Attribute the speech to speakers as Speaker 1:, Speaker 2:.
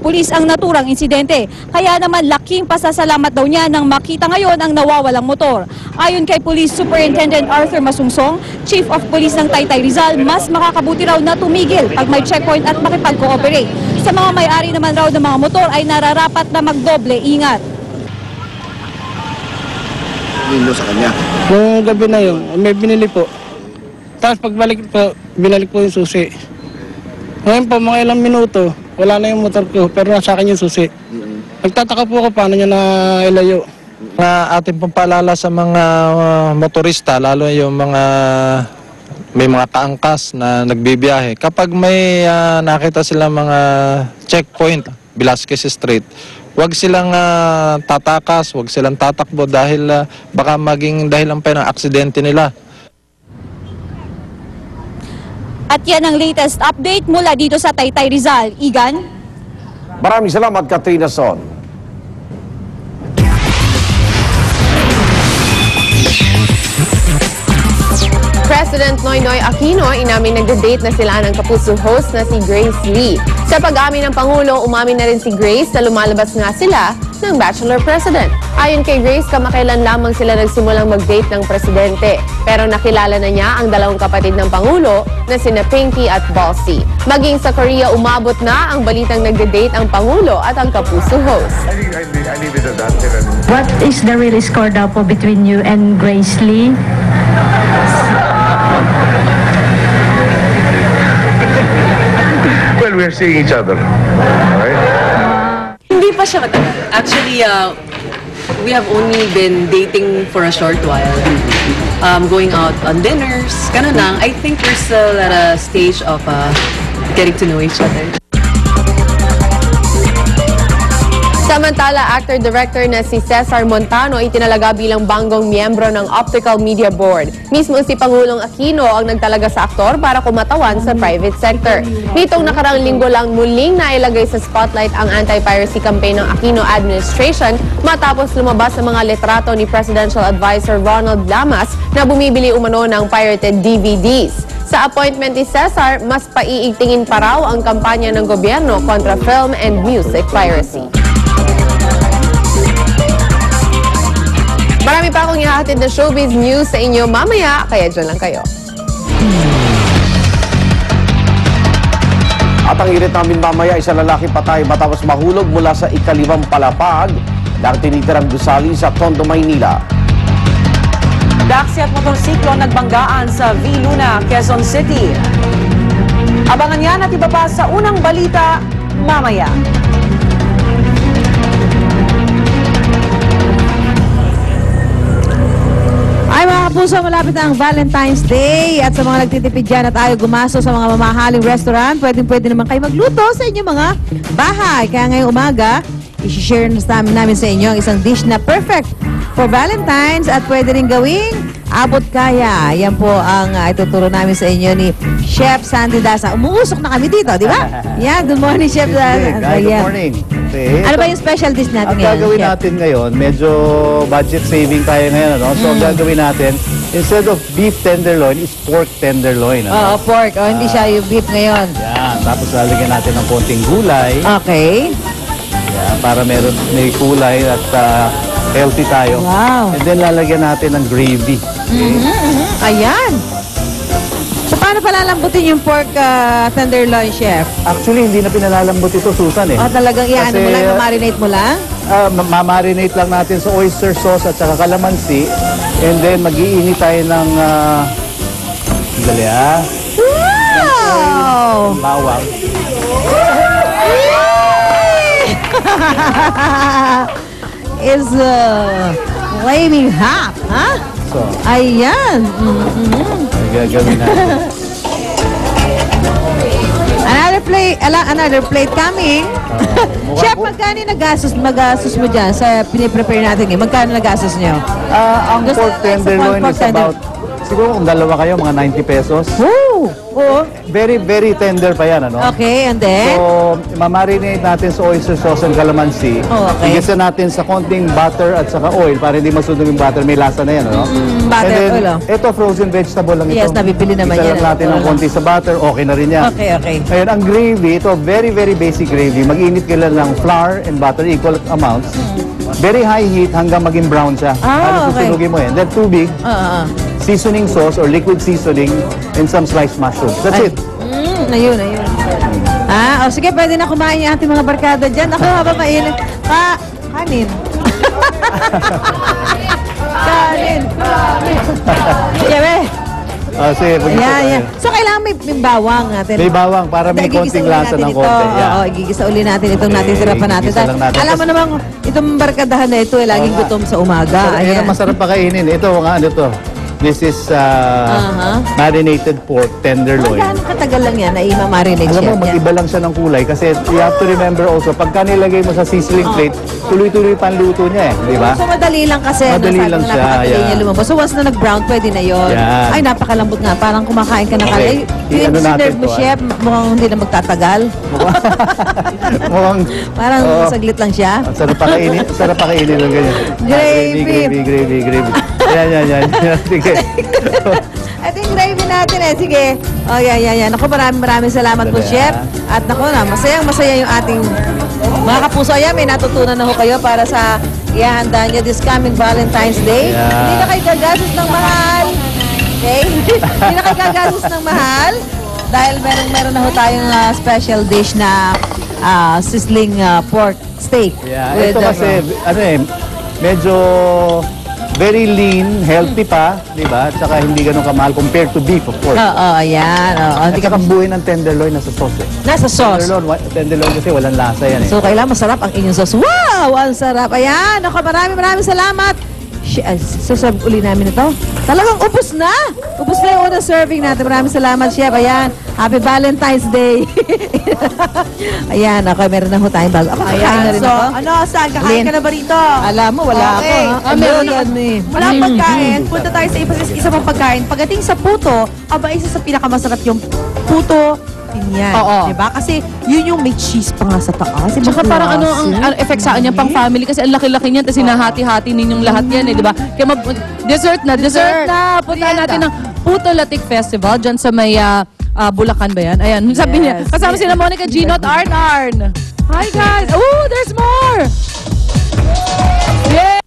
Speaker 1: pulis ang naturang insidente. Kaya naman laking pasasalamat daw niya nang makita ngayon ang nawawalang motor. Ayon kay Police Superintendent Arthur Masungsong, Chief of Police ng Taytay Rizal, mas makakabuti raw na tumigil pag may checkpoint at makipag-cooperate. Sa mga may-ari naman raw ng mga motor ay nararapat na magdoble ingat.
Speaker 2: Nino sa kanya?
Speaker 3: Noong gabi na yun, may binili po. Tapos pagbalik po, binalik po yung susi. Ngayon po, mga ilang minuto, wala na yung motor ko, pero nasa akin yung susi. Nagtataka po ako paano niya na ilayo.
Speaker 4: Na ating pong paalala sa mga motorista, lalo yung mga may mga kaangkas na nagbibiyahe. Kapag may nakita silang mga checkpoint, Velasquez Street, huwag silang tatakas, huwag silang tatakbo dahil baka maging dahilan pa ng aksidente nila.
Speaker 1: At yan ang latest update mula dito sa Taytay Rizal. Igan?
Speaker 2: Maraming salamat, Katrina Son.
Speaker 5: President Noynoy Aquino inamin nagde-date na sila ng kapuso host na si Grace Lee. Sa pag-amin ng Pangulo, umamin na rin si Grace na lumalabas nga sila ng Bachelor President. Ayon kay Grace, kamakailan lamang sila nagsimulang mag-date ng presidente. Pero nakilala na niya ang dalawang kapatid ng Pangulo na sina Pinky at Bossy. Maging sa Korea, umabot na ang balitang nagde-date ang Pangulo at ang kapuso host.
Speaker 6: What is the real score daw po between you and Grace Lee?
Speaker 7: Well, we're seeing each other. Alright?
Speaker 8: Hindi pa siya matagal. Actually, we have only been dating for a short while. Going out on dinners, ganun lang. I think we're still at a stage of getting to know each other.
Speaker 5: Samantala, actor-director na si Cesar Montano itinalaga bilang banggong miyembro ng Optical Media Board. Mismo si Pangulong Aquino ang nagtalaga sa aktor para kumatawan sa private sector. Nitong nakarang linggo lang muling nailagay sa spotlight ang anti-piracy campaign ng Aquino administration matapos lumabas sa mga litrato ni Presidential Advisor Ronald Lamas na bumibili umano ng pirated DVDs. Sa appointment ni Cesar, mas paiigtingin pa raw ang kampanya ng gobyerno kontra film and music piracy. Marami pa akong ihahatid na showbiz news sa inyo mamaya, kaya dyan lang kayo.
Speaker 2: At ang irit namin mamaya, isang lalaki patay matapos mahulog mula sa ika-5 palapag ng tinitirang gusali sa Tondo, Maynila.
Speaker 9: Taxi at motorsiklo nagbanggaan sa V. Luna, Quezon City. Abangan yan at iba pa sa unang balita mamaya.
Speaker 10: Ay mga kapuso, malapit na ang Valentine's Day at sa mga nagtitipid dyan at ayaw gumaso sa mga mamahaling restaurant, pwede naman kayo magluto sa inyong mga bahay. Kaya ngayong umaga, i-share namin sa inyo ang isang dish na perfect for Valentine's at pwede rin gawing abot kaya. Yan po ang ituturo namin sa inyo ni Chef Sandy Dasa. Umuusok na kami dito, di ba? Yan, good morning Chef Dasa.
Speaker 11: Good morning. Okay.
Speaker 10: Ano ba yung special dish natin ngayon?
Speaker 11: Ang gagawin natin ngayon, medyo budget saving tayo ngayon. Ano? So ang gagawin natin, instead of beef tenderloin, is pork tenderloin. Ano?
Speaker 10: Oo, pork. Hindi siya yung beef ngayon.
Speaker 11: Yan. Tapos lalagyan natin ng konting gulay.
Speaker 10: Okay.
Speaker 11: Yan, para may kulay at healthy tayo.
Speaker 10: Wow.
Speaker 11: And then lalagyan natin ng gravy. Okay?
Speaker 10: Ayan. So paano palalambutin yung pork tenderloin, Chef?
Speaker 11: Actually, hindi na pinalalambot ito, Susan eh.
Speaker 10: Talagang iano mo lang, ma-marinate mo lang?
Speaker 11: Ma-marinate lang natin sa oyster sauce at saka calamansi. And then mag-iinit tayo ng dali
Speaker 10: Wow!
Speaker 11: Bawang.
Speaker 10: Is flaming hot, ha?
Speaker 11: So,
Speaker 10: ayan.
Speaker 11: Gagawin natin.
Speaker 10: Another plate coming. Chef, magkano nagastos mo dyan sa piniprepare natin ngayon? Magkano nagastos nyo?
Speaker 11: Ang pork tenderloin is about, siguro kung dalawa kayo, mga 90 pesos.
Speaker 10: Woo! Wow! Oo.
Speaker 11: Very, very tender pa yan, ano?
Speaker 10: Okay, and then?
Speaker 11: So, mamarinate natin sa oyster sauce and calamansi.
Speaker 10: Oh, okay.
Speaker 11: Igisa natin sa konting butter at saka oil para hindi masunog yung butter. May lasa na yan, ano?
Speaker 10: Butter,
Speaker 11: and then,
Speaker 10: oil, oh.
Speaker 11: ito, frozen vegetable lang ito.
Speaker 10: Yes, nabibili naman
Speaker 11: Isa
Speaker 10: yan.
Speaker 11: lang natin ng konti sa butter, okay na rin yan.
Speaker 10: Okay, okay.
Speaker 11: Ngayon, ang gravy, ito, very, very basic gravy. Mag-init ka lang ng flour and butter, equal amounts. Very high heat hanggang maging brown siya.
Speaker 10: Ah, okay.
Speaker 11: Susunugin mo yan. Then, tubig, seasoning sauce or liquid seasoning, and some sliced mushrooms. That's it.
Speaker 10: Ayun. O sige, pwede na kumain yung ating mga barkada dyan. Ako, habang mainit. Kanin. Kanin. Sige,
Speaker 11: Sige,
Speaker 10: Ayan. So, kailangan may bawang natin.
Speaker 11: May bawang para may
Speaker 10: Igigisa
Speaker 11: konting
Speaker 10: uli
Speaker 11: lasa
Speaker 10: natin
Speaker 11: ng
Speaker 10: ito.
Speaker 11: konti. Yeah.
Speaker 10: Oo, igigisa uli natin itong natitira pa natin.
Speaker 11: igigisa lang natin.
Speaker 10: Alam mo namang itong barkadahan na ito, laging gutom sa umaga.
Speaker 11: Yan ang masarap pa kainin. Ito, ano to? This is marinated pork tenderloin.
Speaker 10: Gaano katagal lang yan na i-marinate
Speaker 11: Alam
Speaker 10: siya?
Speaker 11: mo, mag-iba lang siya ng kulay kasi you have to remember also, pagka nilagay mo sa sizzling plate, tuloy-tuloy pa ang luto niya eh, di ba?
Speaker 10: So, madali lang kasi.
Speaker 11: Madali
Speaker 10: sabi
Speaker 11: lang
Speaker 10: mo,
Speaker 11: siya,
Speaker 10: napakadali niya
Speaker 11: yeah.
Speaker 10: lumabas. So, once na nag-brown, pwede na yun.
Speaker 11: Yan.
Speaker 10: Ay, napakalambot nga. Parang kumakain ka na
Speaker 11: Okay.
Speaker 10: Yung
Speaker 11: I-ano natin
Speaker 10: sinerve mo,
Speaker 11: to,
Speaker 10: chef, mukhang hindi na magtatagal.
Speaker 11: Mukhang,
Speaker 10: Parang
Speaker 11: Oo.
Speaker 10: saglit lang siya.
Speaker 11: sarap pa kainin ng ganyan. Gravy. Yan. Sige.
Speaker 10: Ito yung gravy natin eh. Sige. Oh, yan. Ako, maraming salamat po,
Speaker 11: Dali,
Speaker 10: chef. At naku na, masayang-masaya yung ating mga kapuso. Ayan, may natutunan na ho kayo para sa ihahanda nyo this coming Valentine's Day.
Speaker 11: Yeah.
Speaker 10: Hindi na kayo gagastos ng mahal. Okay? Hindi na kayo gagastos ng mahal. Dahil meron na ho tayong special dish na sizzling pork steak.
Speaker 11: Yeah,
Speaker 10: with,
Speaker 11: ito kasi, medyo very lean, healthy pa, di ba? At saka hindi ganun kamahal compared to beef, of course.
Speaker 10: Ayan.
Speaker 11: At saka ang buhay ng tenderloin nasa sauce eh.
Speaker 10: Nasa sauce.
Speaker 11: Tenderloin kasi walang lasa yan eh.
Speaker 10: So, kailangan masarap ang inyong sauce. Wow! Ang sarap. Ayan. Ako, maraming salamat. Saserve uli namin ito. Talagang ubos na. Ubos na yung unang serving natin. Maraming salamat, Chef. Ayan. Happy Valentine's Day. Ayan. Ako, meron na ho tayong bago. Ako, kakain na rin
Speaker 9: So,
Speaker 10: ako.
Speaker 9: saan? Kakain ka na ba rito?
Speaker 10: Alam mo, wala
Speaker 9: Okay.
Speaker 10: ako. Meron yan eh.
Speaker 9: Wala ang pagkain. Punta tayo sa isa pang pagkain. Pagdating sa puto, isa sa pinakamasarap yung puto pinyan.
Speaker 1: Oo.
Speaker 9: Diba? Kasi yun yung may cheese pa nga sa taas.
Speaker 1: Tsaka parang ang effect sa kanya pang family kasi ang laki-laki niyan tapos hinahati-hati ninyong lahat yan eh, di ba? Kaya dessert na. Puntahan natin ng Puto Latik Festival dyan sa may Bulacan ba yan? Ayan, sabi niya. Kasama sila Monica Gino at Arn. Hi guys! Oh, there's more! Yeah!